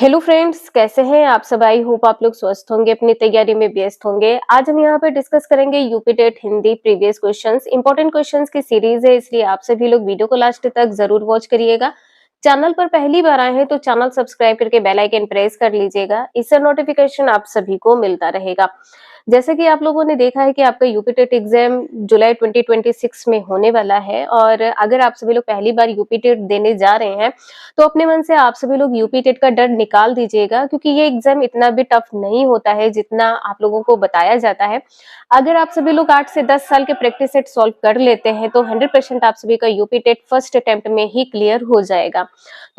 Hello friends, कैसे हैं आप सब। आई होप आप लोग स्वस्थ होंगे, अपनी तैयारी में व्यस्त होंगे। आज हम यहाँ पे डिस्कस करेंगे UP TET Hindi previous questions. Important questions की सीरीज है, इसलिए आप सभी लोग वीडियो को लास्ट तक जरूर वॉच करिएगा। चैनल पर पहली बार आए हैं तो चैनल सब्सक्राइब करके बेल आइकन प्रेस कर लीजिएगा, इससे नोटिफिकेशन आप सभी को मिलता रहेगा। जैसे कि आप लोगों ने देखा है कि आपका यूपी टेट एग्जाम जुलाई 2026 में होने वाला है, और अगर आप सभी लोग पहली बार यूपी टेट देने जा रहे हैं तो अपने मन से आप सभी लोग यूपी टेट का डर निकाल दीजिएगा, क्योंकि ये एग्जाम इतना भी टफ नहीं होता है जितना आप लोगों को बताया जाता है। अगर आप सभी लोग 8 से 10 साल के प्रैक्टिस सेट सॉल्व कर लेते हैं तो 100% आप सभी का यूपी टेट फर्स्ट अटेम्प्ट में ही क्लियर हो जाएगा।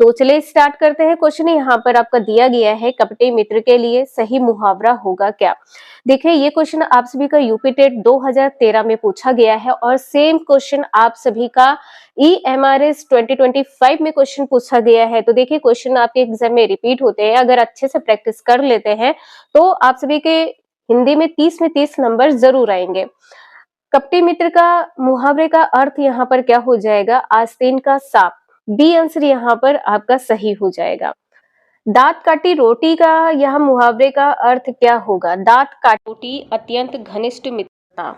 तो चलिए स्टार्ट करते हैं। क्वेश्चन यहाँ पर आपका दिया गया है, कपटे मित्र के लिए सही मुहावरा होगा क्या। देखिए, ये क्वेश्चन आप सभी का यूपी टेट 2013 में पूछा गया है, और सेम क्वेश्चन आप सभी का EMRS 2025 में क्वेश्चन पूछा गया है। तो देखिए, क्वेश्चन आपके एग्जाम में रिपीट होते हैं, अगर अच्छे से प्रैक्टिस कर लेते हैं तो आप सभी के हिंदी में 30 में 30 नंबर जरूर आएंगे। कपटी मित्र का मुहावरे का अर्थ यहाँ पर क्या हो जाएगा, आस्तीन का सांप। बी आंसर यहाँ पर आपका सही हो जाएगा। दांत काटी रोटी का यह मुहावरे का अर्थ क्या होगा। दांत काटी रोटी अत्यंत घनिष्ठ मित्रता,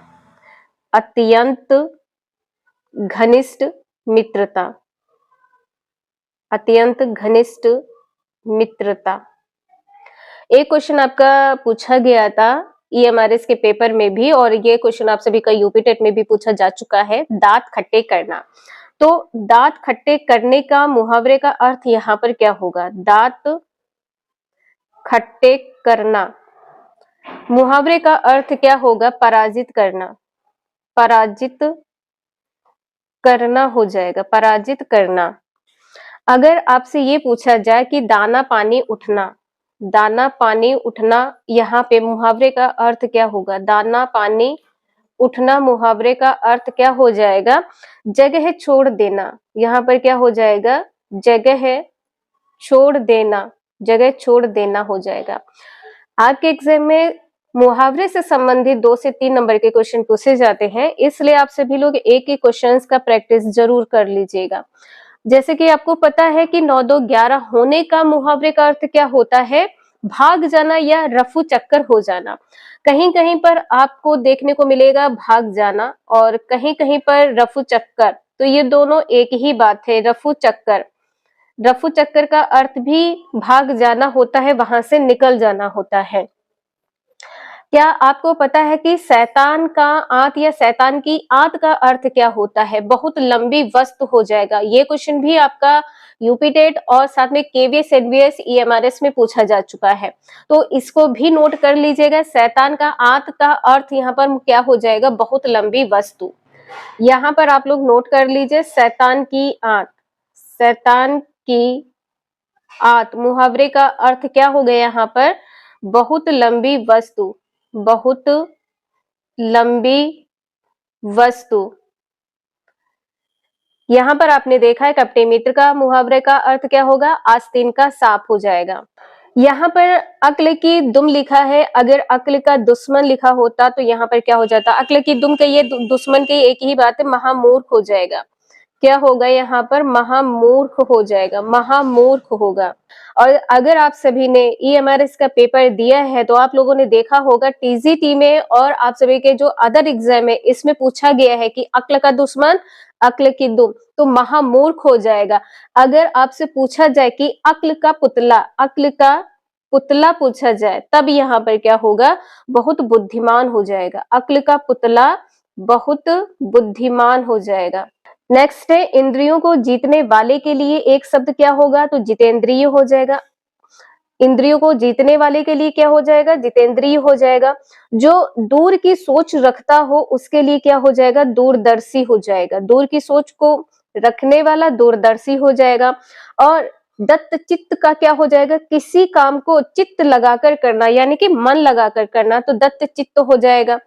अत्यंत घनिष्ठ मित्रता, अत्यंत घनिष्ठ मित्रता। एक क्वेश्चन आपका पूछा गया था EMRS के पेपर में भी, और ये क्वेश्चन आप सभी का यूपी टेट में भी पूछा जा चुका है, दांत खट्टे करना। तो दांत खट्टे करने का मुहावरे का अर्थ यहाँ पर क्या होगा, दांत खट्टे करना। मुहावरे का अर्थ क्या होगा, पराजित करना, पराजित करना हो जाएगा, पराजित करना। अगर आपसे ये पूछा जाए कि दाना पानी उठना, दाना पानी उठना, यहाँ पे मुहावरे का अर्थ क्या होगा, दाना पानी उठना मुहावरे का अर्थ क्या हो जाएगा, जगह छोड़ देना। यहाँ पर क्या हो जाएगा, जगह छोड़ देना, जगह छोड़ देना हो जाएगा। आपके एग्जाम में मुहावरे से संबंधित 2 से 3 नंबर के क्वेश्चन पूछे जाते हैं, इसलिए आप सभी लोग एक ही क्वेश्चंस का प्रैक्टिस जरूर कर लीजिएगा। जैसे कि आपको पता है कि 9 2 11 होने का मुहावरे का अर्थ क्या होता है, भाग जाना या रफू चक्कर हो जाना। कहीं कहीं पर आपको देखने को मिलेगा भाग जाना, और कहीं कहीं पर रफू चक्कर, तो ये दोनों एक ही बात है। रफू चक्कर, रफू चक्कर का अर्थ भी भाग जाना होता है, वहां से निकल जाना होता है। क्या आपको पता है कि शैतान का आंत या शैतान की आंत का अर्थ क्या होता है, बहुत लंबी वस्तु हो जाएगा। ये क्वेश्चन भी आपका यूपी टेट और साथ में KVS एडवीएस EMRS में पूछा जा चुका है, तो इसको भी नोट कर लीजिएगा। शैतान का आंत का अर्थ यहाँ पर क्या हो जाएगा, बहुत लंबी वस्तु। यहाँ पर आप लोग नोट कर लीजिए, शैतान की आंत, शैतान की आंत मुहावरे का अर्थ क्या हो गया यहाँ पर, बहुत लंबी वस्तु, बहुत लंबी वस्तु। यहाँ पर आपने देखा है कपटे मित्र का मुहावरे का अर्थ क्या होगा, आस्तीन का सांप हो जाएगा। यहाँ पर अक्ल की दुम लिखा है, अगर अक्ल का दुश्मन लिखा होता तो यहाँ पर क्या हो जाता, अक्ल की दुम के ये दुश्मन की एक ही बात है, महामूर्ख हो जाएगा। क्या होगा यहाँ पर, महामूर्ख हो जाएगा, महामूर्ख होगा। और अगर आप सभी ने EMRS का पेपर दिया है तो आप लोगों ने देखा होगा TGT में और आप सभी के जो अदर एग्जाम है इसमें पूछा गया है कि अक्ल का दुश्मन अक्ल की दुम, तो महामूर्ख हो जाएगा। अगर आपसे पूछा जाए कि अक्ल का पुतला, अक्ल का पुतला पूछा जाए, तब यहाँ पर क्या होगा, बहुत बुद्धिमान हो जाएगा। अक्ल का पुतला बहुत बुद्धिमान हो जाएगा। नेक्स्ट है, इंद्रियों को जीतने वाले के लिए एक शब्द क्या होगा, तो जितेंद्रिय हो जाएगा। इंद्रियों को जीतने वाले के लिए क्या हो जाएगा, जितेंद्रिय हो जाएगा। जो दूर की सोच रखता हो उसके लिए क्या हो जाएगा, दूरदर्शी हो जाएगा। दूर की सोच को रखने वाला दूरदर्शी हो जाएगा। और दत्त चित्त का क्या हो जाएगा, किसी काम को चित्त लगाकर करना, यानी कि मन लगाकर करना, तो दत्त चित्त हो जाएगा।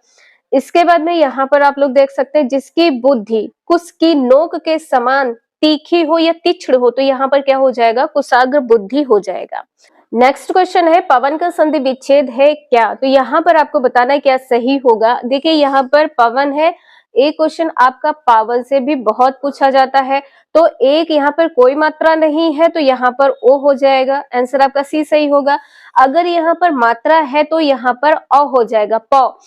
इसके बाद में यहाँ पर आप लोग देख सकते हैं, जिसकी बुद्धि कुश की नोक के समान तीखी हो या तीक्ष्ण हो, तो यहाँ पर क्या हो जाएगा, कुशाग्र बुद्धि हो जाएगा। नेक्स्ट क्वेश्चन है, पवन का संधि विच्छेद है क्या, तो यहाँ पर आपको बताना है क्या सही होगा। देखिए, यहाँ पर पवन है, एक क्वेश्चन आपका पावन से भी बहुत पूछा जाता है। तो एक यहाँ पर कोई मात्रा नहीं है तो यहाँ पर ओ हो जाएगा, आंसर आपका सी सही होगा। अगर यहाँ पर मात्रा है तो यहाँ पर अ हो जाएगा, प।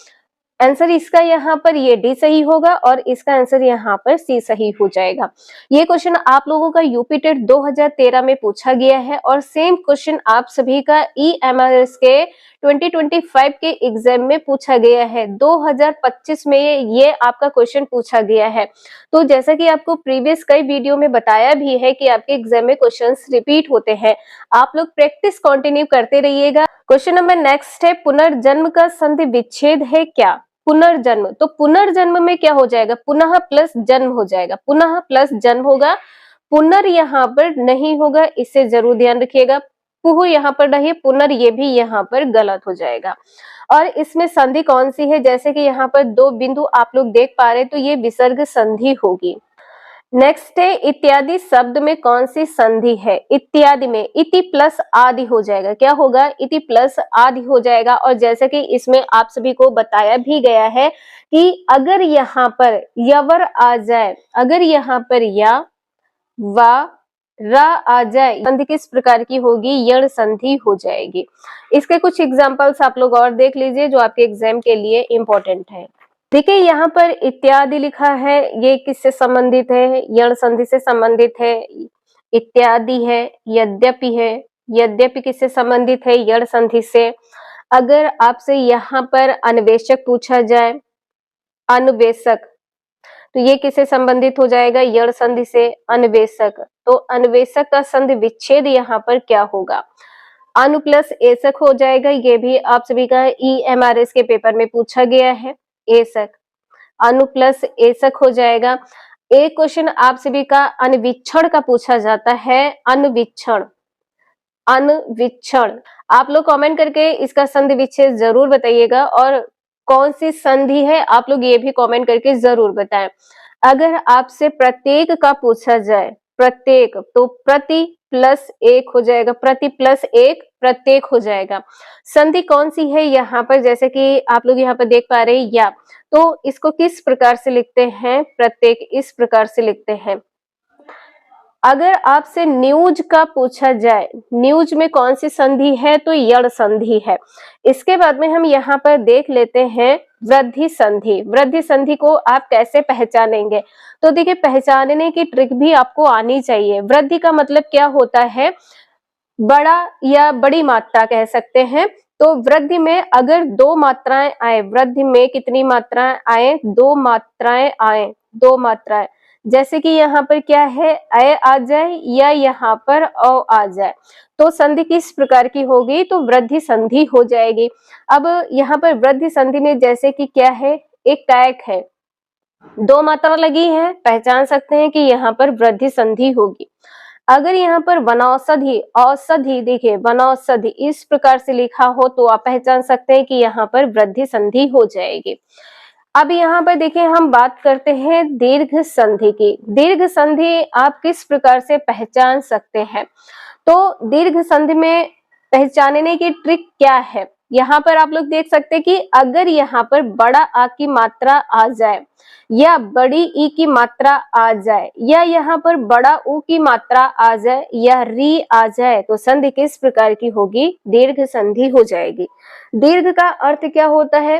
आंसर इसका यहाँ पर ये डी सही होगा और इसका आंसर यहाँ पर सी सही हो जाएगा। ये क्वेश्चन आप लोगों का यूपी टेट 2013 में पूछा गया है और सेम क्वेश्चन आप सभी का EMRS के 2025 के एग्जाम में पूछा गया है। 2025 में ये आपका क्वेश्चन पूछा गया है। तो जैसा कि आपको प्रीवियस कई वीडियो में बताया भी है कि आपके एग्जाम में क्वेश्चंस रिपीट होते हैं, आप लोग प्रैक्टिस कंटिन्यू करते रहिएगा। क्वेश्चन नंबर नेक्स्ट है, पुनर्जन्म का संधि विच्छेद है क्या? पुनर्जन्म, तो पुनर्जन्म में क्या हो जाएगा? पुनः प्लस जन्म हो जाएगा, पुनः प्लस जन्म होगा, पुनर यहाँ पर नहीं होगा, इससे जरूर ध्यान रखिएगा। पुह यहाँ पर नहीं, पुनर ये भी यहाँ पर गलत हो जाएगा। और इसमें संधि कौन सी है? जैसे कि यहाँ पर दो बिंदु आप लोग देख पा रहे हैं, तो ये विसर्ग संधि होगी। नेक्स्ट है, इत्यादि शब्द में कौन सी संधि है? इत्यादि में इति प्लस आदि हो जाएगा। क्या होगा? इति प्लस आदि हो जाएगा। और जैसे कि इसमें आप सभी को बताया भी गया है कि अगर यहाँ पर यवर आ जाए, अगर यहाँ पर या वा रा आ जाए, संधि किस प्रकार की होगी? यण संधि हो जाएगी। इसके कुछ एग्जाम्पल्स आप लोग और देख लीजिए जो आपके एग्जाम के लिए इंपॉर्टेंट है। देखिए यहाँ पर इत्यादि लिखा है, ये किससे संबंधित है? यण संधि से संबंधित है। इत्यादि है, यद्यपि है, यद्यपि किससे संबंधित है? यण संधि से। अगर आपसे यहाँ पर अन्वेषक पूछा जाए, अन्वेषक, तो ये किससे संबंधित हो जाएगा? यण संधि से, अन्वेषक। तो अन्वेषक का संधि विच्छेद यहाँ पर क्या होगा? अनु प्लस एसक हो जाएगा। ये भी आप सभी का EMRS के पेपर में पूछा गया है, एसक, अनु प्लस एसक हो जाएगा। एक क्वेश्चन आप सभी का अनविक्षण का पूछा जाता है, अनविक्षण, अनविक्षण। आप लोग कमेंट करके इसका संधि विच्छेद जरूर बताइएगा और कौन सी संधि है आप लोग ये भी कमेंट करके जरूर बताएं। अगर आपसे प्रत्येक का पूछा जाए, प्रत्येक, तो प्रति प्लस एक हो जाएगा, प्रति प्लस एक प्रत्येक हो जाएगा। संधि कौन सी है यहाँ पर? जैसे कि आप लोग यहाँ पर देख पा रहे हैं या, तो इसको किस प्रकार से लिखते हैं? प्रत्येक इस प्रकार से लिखते हैं। अगर आपसे न्यूज का पूछा जाए, न्यूज में कौन सी संधि है? तो यण संधि है। इसके बाद में हम यहाँ पर देख लेते हैं वृद्धि संधि। वृद्धि संधि को आप कैसे पहचानेंगे? तो देखिए, पहचानने की ट्रिक भी आपको आनी चाहिए। वृद्धि का मतलब क्या होता है? बड़ा या बड़ी मात्रा कह सकते हैं। तो वृद्धि में अगर दो मात्राएं आए, वृद्धि में कितनी मात्राएं आए? दो मात्राएं आए, दो मात्राएं। जैसे कि यहाँ पर क्या है? अ आ जाए या यहाँ पर अ आ जाए, तो संधि किस प्रकार की होगी? तो वृद्धि संधि हो जाएगी। अब यहाँ पर वृद्धि संधि में जैसे कि क्या है? एक कैक है, दो मात्रा लगी है, पहचान सकते हैं कि यहाँ पर वृद्धि संधि होगी। अगर यहाँ पर वनौषधि, औषधि, देखिए वनौषधि इस प्रकार से लिखा हो तो आप पहचान सकते हैं कि यहाँ पर वृद्धि संधि हो जाएगी। अब यहाँ पर देखिए, हम बात करते हैं दीर्घ संधि की। दीर्घ संधि आप किस प्रकार से पहचान सकते हैं? तो दीर्घ संधि में पहचानने की ट्रिक क्या है? यहाँ पर आप लोग देख सकते हैं कि अगर यहाँ पर बड़ा आ की मात्रा आ जाए या बड़ी ई की मात्रा आ जाए या यहाँ पर बड़ा ऊ की मात्रा आ जाए या री आ जाए, तो संधि किस प्रकार की होगी? दीर्घ संधि हो जाएगी। दीर्घ का अर्थ क्या होता है?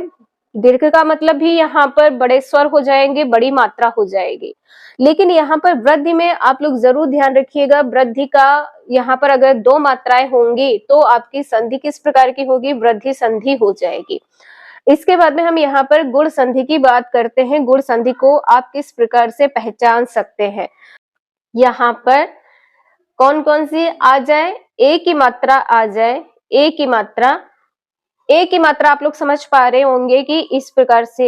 दीर्घ का मतलब भी यहाँ पर बड़े स्वर हो जाएंगे, बड़ी मात्रा हो जाएगी। लेकिन यहाँ पर वृद्धि में आप लोग जरूर ध्यान रखिएगा, वृद्धि का यहाँ पर अगर दो मात्राएं होंगी तो आपकी संधि किस प्रकार की होगी? वृद्धि संधि हो जाएगी। इसके बाद में हम यहाँ पर गुण संधि की बात करते हैं। गुण संधि को आप किस प्रकार से पहचान सकते हैं? यहाँ पर कौन कौन सी आ जाए? ए की मात्रा आ जाए, ए की मात्रा, ए की मात्रा आप लोग समझ पा रहे होंगे कि इस प्रकार से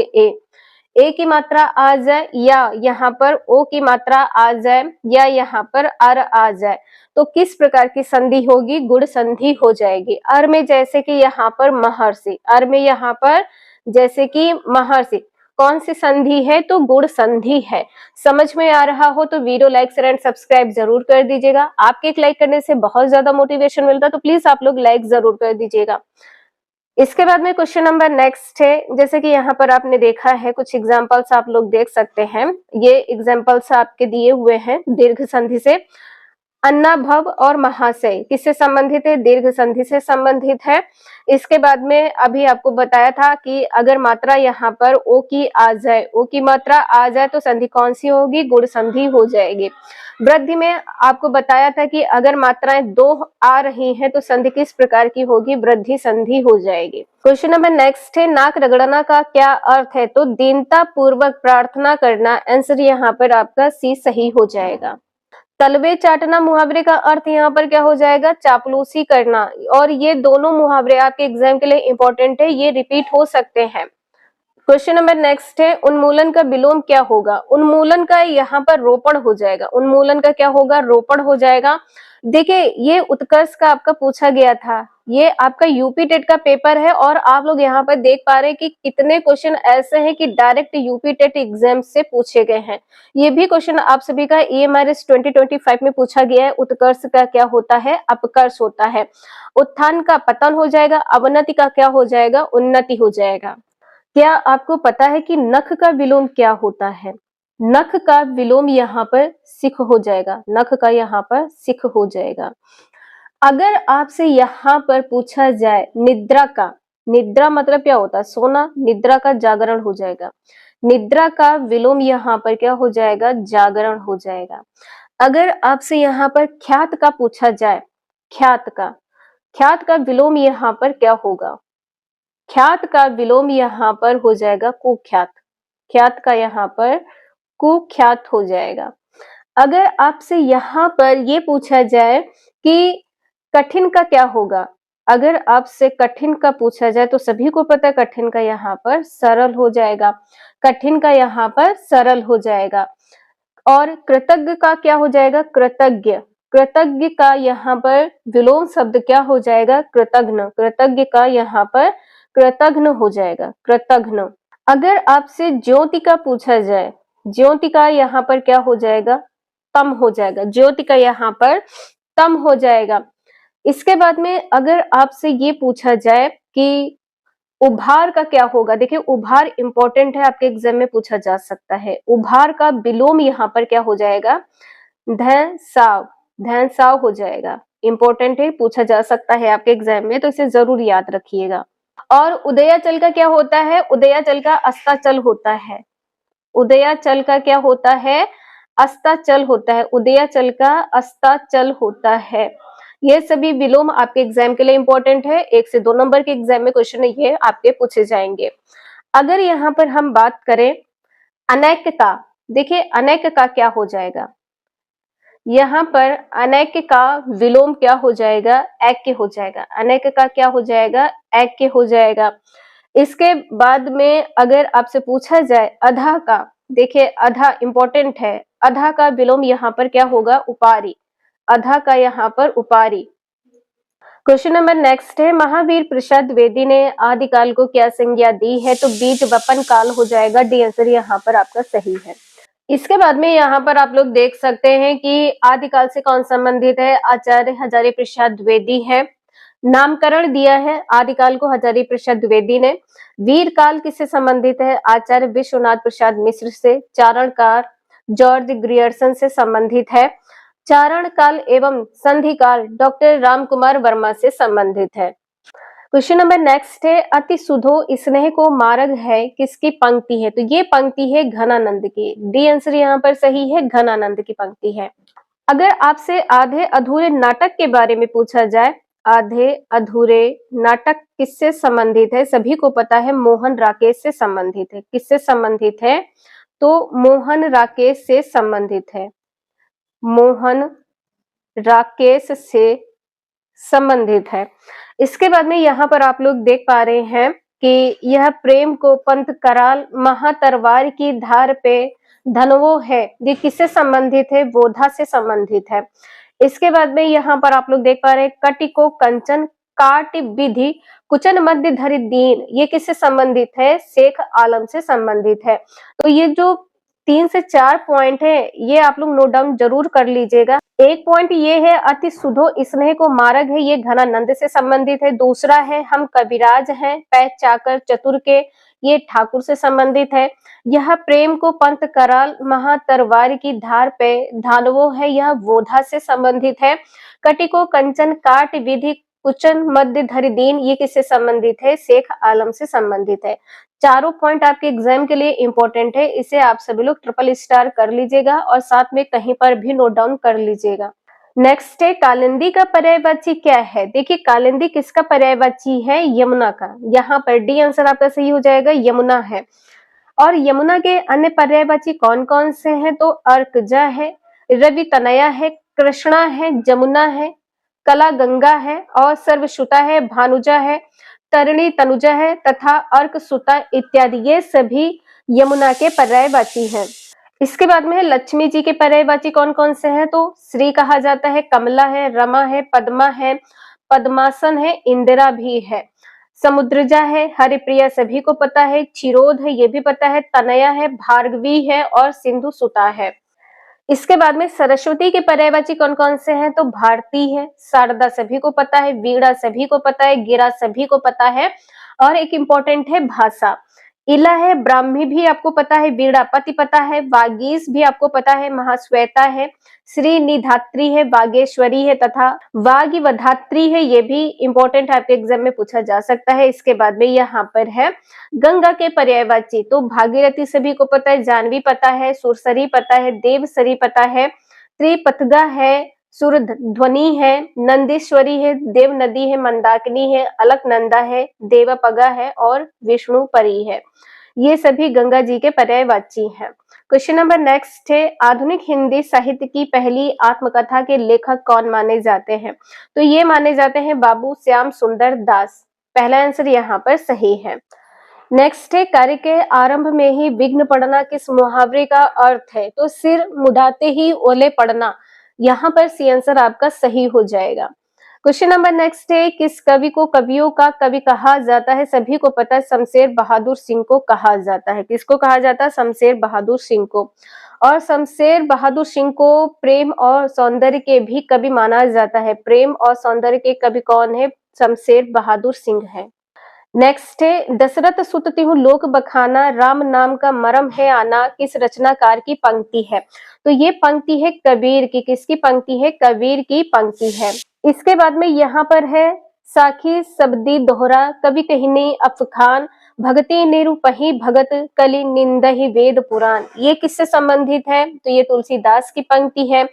ए की मात्रा आ जाए या यहाँ पर ओ की मात्रा आ जाए या यहाँ पर अर आ जाए, तो किस प्रकार की संधि होगी? गुण संधि हो जाएगी। अर में जैसे कि यहाँ पर महर्षि, अर में यहाँ पर जैसे कि महर्षि, कौन सी संधि है? तो गुण संधि है। समझ में आ रहा हो तो video like share and subscribe जरूर कर दीजिएगा। आपके एक लाइक करने से बहुत ज्यादा मोटिवेशन मिलता है, तो प्लीज आप लोग लाइक जरूर कर दीजिएगा। इसके बाद में क्वेश्चन नंबर नेक्स्ट है, जैसे कि यहाँ पर आपने देखा है कुछ एग्जांपल्स आप लोग देख सकते हैं। ये एग्जांपल्स आपके दिए हुए हैं दीर्घ संधि से। अन्नाभव और महाशय किससे संबंधित है? दीर्घ संधि से संबंधित है। इसके बाद में अभी आपको बताया था कि अगर मात्रा यहाँ पर ओ की आ जाए, ओ की मात्रा आ जाए तो संधि कौन सी होगी? गुण संधि हो जाएगी। वृद्धि में आपको बताया था कि अगर मात्राएं दो आ रही हैं तो संधि किस प्रकार की होगी? वृद्धि संधि हो जाएगी। क्वेश्चन नंबर नेक्स्ट है, नाक रगड़ना का क्या अर्थ है? तो दीनता पूर्वक प्रार्थना करना। आंसर यहाँ पर आपका सी सही हो जाएगा। तलवे चाटना मुहावरे का अर्थ यहाँ पर क्या हो जाएगा? चापलूसी करना। और ये दोनों मुहावरे आपके एग्जाम के लिए इंपॉर्टेंट है, ये रिपीट हो सकते हैं। क्वेश्चन नंबर नेक्स्ट है, उन्मूलन का विलोम क्या होगा? उन्मूलन का यहाँ पर रोपण हो जाएगा। उन्मूलन का क्या होगा? रोपण हो जाएगा। देखिए ये उत्कर्ष का आपका पूछा गया था, ये आपका यूपी टेट का पेपर है और आप लोग यहाँ पर देख पा रहे हैं कि कितने क्वेश्चन ऐसे हैं कि डायरेक्ट यूपी टेट एग्जाम से पूछे गए हैं। ये भी क्वेश्चन आप सभी का EMRS 2025 में पूछा गया है। उत्कर्ष का क्या होता है? अपकर्ष होता है। उत्थान का पतन हो जाएगा, अवनति का क्या हो जाएगा? उन्नति हो जाएगा। क्या आपको पता है कि नख का विलोम क्या होता है? नख का विलोम यहाँ पर सिख हो जाएगा। नख का यहाँ पर सिख हो जाएगा। अगर आपसे यहाँ पर पूछा जाए निद्रा का, निद्रा मतलब क्या होता है? सोना। निद्रा का जागरण हो जाएगा। निद्रा का विलोम यहाँ पर क्या हो जाएगा? जागरण हो जाएगा। अगर आपसे यहाँ पर ख्यात का पूछा जाए, ख्यात का, ख्यात का विलोम यहाँ पर क्या होगा? ख्यात का विलोम यहाँ पर हो जाएगा कुख्यात। ख्यात का यहाँ पर कुख्यात हो जाएगा। अगर आपसे यहाँ पर ये पूछा जाए कि कठिन का क्या होगा? अगर आपसे कठिन का पूछा जाए तो सभी को पता है कठिन का यहाँ पर सरल हो जाएगा। कठिन का यहाँ पर सरल हो जाएगा। और कृतज्ञ का क्या हो जाएगा? कृतज्ञ। कृतज्ञ का यहाँ पर विलोम शब्द क्या हो जाएगा? कृतघ्न। कृतज्ञ का यहाँ पर कृतघ्न हो जाएगा। कृतघ्न। अगर आपसे ज्योति का पूछा जाए, ज्योति का यहाँ पर क्या हो जाएगा? तम हो जाएगा। ज्योति का यहाँ पर तम हो जाएगा। इसके बाद में अगर आपसे ये पूछा जाए कि उभार का क्या होगा? देखिए उभार इंपॉर्टेंट है, आपके एग्जाम में पूछा जा सकता है। उभार का विलोम यहाँ पर क्या हो जाएगा? धैंसाव। धैंसाव हो जाएगा। इंपॉर्टेंट है, पूछा जा सकता है आपके एग्जाम में, तो इसे जरूर याद रखिएगा। और उदयाचल का क्या होता है? उदयाचल का अस्ताचल होता है। उदयाचल का क्या होता है? अस्ताचल होता है। उदयाचल का अस्ताचल होता है। ये सभी विलोम आपके एग्जाम के लिए इंपॉर्टेंट है। 1 से 2 नंबर के एग्जाम में क्वेश्चन ये आपके पूछे जाएंगे। अगर यहाँ पर हम बात करें अनैक का, देखिए अनैक का क्या हो जाएगा? यहाँ पर अनैक का विलोम क्या हो जाएगा? ऐक्य हो जाएगा। अनैक का क्या हो जाएगा? ऐक्य हो जाएगा। इसके बाद में अगर आपसे पूछा जाए अधा का, देखिए अधा इंपॉर्टेंट है। अधा का विलोम यहाँ पर क्या होगा? उपारी। अधा का यहाँ पर उपारी। क्वेश्चन नंबर नेक्स्ट है, महावीर प्रसाद द्विवेदी ने आदिकाल को क्या संज्ञा दी है? तो बीज वपन काल हो जाएगा। डी आंसर यहाँ पर आपका सही है। इसके बाद में यहाँ पर आप लोग देख सकते हैं कि आदिकाल से कौन संबंधित है? आचार्य हजारी प्रसाद द्विवेदी है। नामकरण दिया है आदिकाल को हजारी प्रसाद द्विवेदी ने। वीर काल किससे संबंधित है? आचार्य विश्वनाथ प्रसाद मिश्र से। चारण काल जॉर्ज ग्रियर्सन से संबंधित है। चारण काल एवं संधि काल डॉक्टर रामकुमार वर्मा से संबंधित है। क्वेश्चन नंबर नेक्स्ट है, अति सुधो स्नेह को मार्ग है किसकी पंक्ति है? तो ये पंक्ति है घनानंद की। डी आंसर यहाँ पर सही है, घनानंद की पंक्ति है। अगर आपसे आधे अधूरे नाटक के बारे में पूछा जाए, आधे अधूरे नाटक किससे संबंधित है? सभी को पता है मोहन राकेश से संबंधित है। किससे संबंधित है? तो मोहन राकेश से संबंधित है। मोहन राकेश से संबंधित है। इसके बाद में यहाँ पर आप लोग देख पा रहे हैं कि यह प्रेम को पंथ कराल महातरवार की धार पे धनवो है, ये किससे संबंधित है? बोधा से संबंधित है। इसके बाद में यहाँ पर आप लोग देख पा रहे हैं, कटि को कंचन काट विधि कुचन मध्य धरि दीन, ये किससे संबंधित है? शेख आलम से संबंधित है। तो ये जो 3 से 4 पॉइंट है, ये आप लोग नोट डाउन जरूर कर लीजिएगा। एक पॉइंट ये है अति सुधो स्नेह को मार्ग है, ये घनानंद से संबंधित है। दूसरा है हम कविराज हैं पै चाकर चतुर के, ये ठाकुर से संबंधित है। यह प्रेम को पंत कराल महा तरवार की धार पे धानवो है, यह वोधा से संबंधित है। कटि को कंचन काट विधि कुचन मध्य धरि दीन, ये किससे संबंधित है? शेख आलम से संबंधित है। चारों पॉइंट आपके एग्जाम के लिए इंपॉर्टेंट है, इसे आप सभी लोग ट्रिपल स्टार कर लीजिएगा और साथ में कहीं पर भी नोट डाउन कर लीजिएगा। नेक्स्ट है कालिंदी का पर्यायवाची क्या है? देखिए कालिंदी किसका पर्यायवाची है? यमुना का। यहाँ पर डी आंसर आपका सही हो जाएगा, यमुना है। और यमुना के अन्य पर्यायवाची कौन कौन से हैं? तो अर्कजा है, रवि तनया है, कृष्णा है, जमुना है, कला गंगा है और सर्वश्रुता है, भानुजा है, तरिणी तनुजा है तथा अर्क सुता इत्यादि, ये सभी यमुना के पर्यायवाची हैं। इसके बाद में है लक्ष्मी जी के पर्यायवाची कौन कौन से हैं? तो श्री कहा जाता है, कमला है, रमा है, पद्मा है, पद्मासन है, इंदिरा भी है। समुद्रजा है, हरिप्रिया सभी को पता है, क्षीरोद है ये भी पता है, तनया है, भार्गवी है और सिंधु सुता है। इसके बाद में सरस्वती के पर्यायवाची कौन कौन से हैं? तो भारती है, शारदा सभी को पता है, वीणा सभी को पता है, गिरा सभी को पता है और एक इंपॉर्टेंट है भाषा। इला है, ब्राह्मी भी आपको पता है, वीणापति पता है, वागीश भी आपको पता है, महाश्वेता है, श्री निधात्री है, बागेश्वरी है तथा वागिवधात्री है, ये भी इंपॉर्टेंट आपके एग्जाम में पूछा जा सकता है। इसके बाद में यहाँ पर है गंगा के पर्यायवाची, तो भागीरथी सभी को पता है, जानवी पता है, सुरसरी पता है, देवसरी पता है, त्रिपथगा है, सुर ध्वनि है, नंदीश्वरी है, देव नदी है, मंदाकिनी है, अलकनंदा है, देवपगा है और विष्णु परी है। ये सभी गंगा जी के पर्यायवाची हैं। क्वेश्चन नंबर नेक्स्ट है आधुनिक हिंदी साहित्य की पहली आत्मकथा के लेखक कौन माने जाते हैं? तो ये माने जाते हैं बाबू श्याम सुंदर दास। पहला आंसर यहाँ पर सही है। नेक्स्ट है कार्य के आरंभ में ही विघ्न पड़ना किस मुहावरे का अर्थ है? तो सिर मुड़ाते ही ओले पड़ना, यहाँ पर सी आंसर आपका सही हो जाएगा। क्वेश्चन नंबर नेक्स्ट है किस कवि को कवियों का कवि कहा जाता है? सभी को पता है, शमशेर बहादुर सिंह को कहा जाता है। किसको कहा जाता है? शमशेर बहादुर सिंह को। और शमशेर बहादुर सिंह को प्रेम और सौंदर्य के भी कवि माना जाता है। प्रेम और सौंदर्य के कवि कौन है? शमशेर बहादुर सिंह है। नेक्स्ट है दशरथ सुत तिहु लोक बखाना, राम नाम का मरम है आना, किस रचनाकार की पंक्ति है? तो ये पंक्ति है कबीर की। किसकी पंक्ति है? कबीर की पंक्ति है। इसके बाद में यहाँ पर है साखी सबदी दोहरा, कवि कहनी अफखान, भगति निरूपही भगत, कलि निंदहि वेद पुराण, ये किससे संबंधित है? तो ये तुलसीदास की पंक्ति है।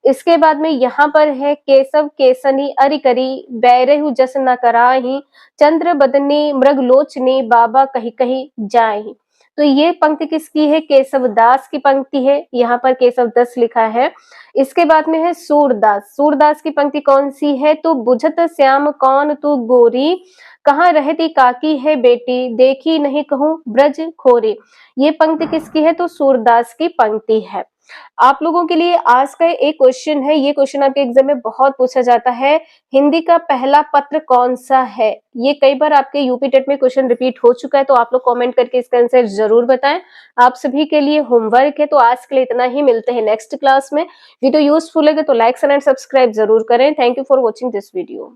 इसके बाद में यहाँ पर है केशव केसनी अरिकरी, बैरहु जस न कराही, चंद्र बदनी मृगलोचनी, बाबा कही कही जाहि। तो ये पंक्ति किसकी है? केशव दास की पंक्ति है। यहाँ पर केशव दास लिखा है। इसके बाद में है सूरदास। सूरदास की पंक्ति कौन सी है? तो बुझत श्याम कौन तू गोरी, कहाँ रहती काकी है बेटी, देखी नहीं कहूँ ब्रज खोरी। ये पंक्ति किसकी है? तो सूरदास की पंक्ति है। आप लोगों के लिए आज का एक क्वेश्चन है, ये क्वेश्चन आपके एग्जाम में बहुत पूछा जाता है, हिंदी का पहला पत्र कौन सा है? ये कई बार आपके यूपी टेट में क्वेश्चन रिपीट हो चुका है, तो आप लोग कमेंट करके इसका आंसर जरूर बताएं। आप सभी के लिए होमवर्क है, तो आज के लिए इतना ही। मिलते हैं नेक्स्ट क्लास में। वीडियो यूजफुल लगे तो लाइक एंड सब्सक्राइब जरूर करें। Thank you for watching this video.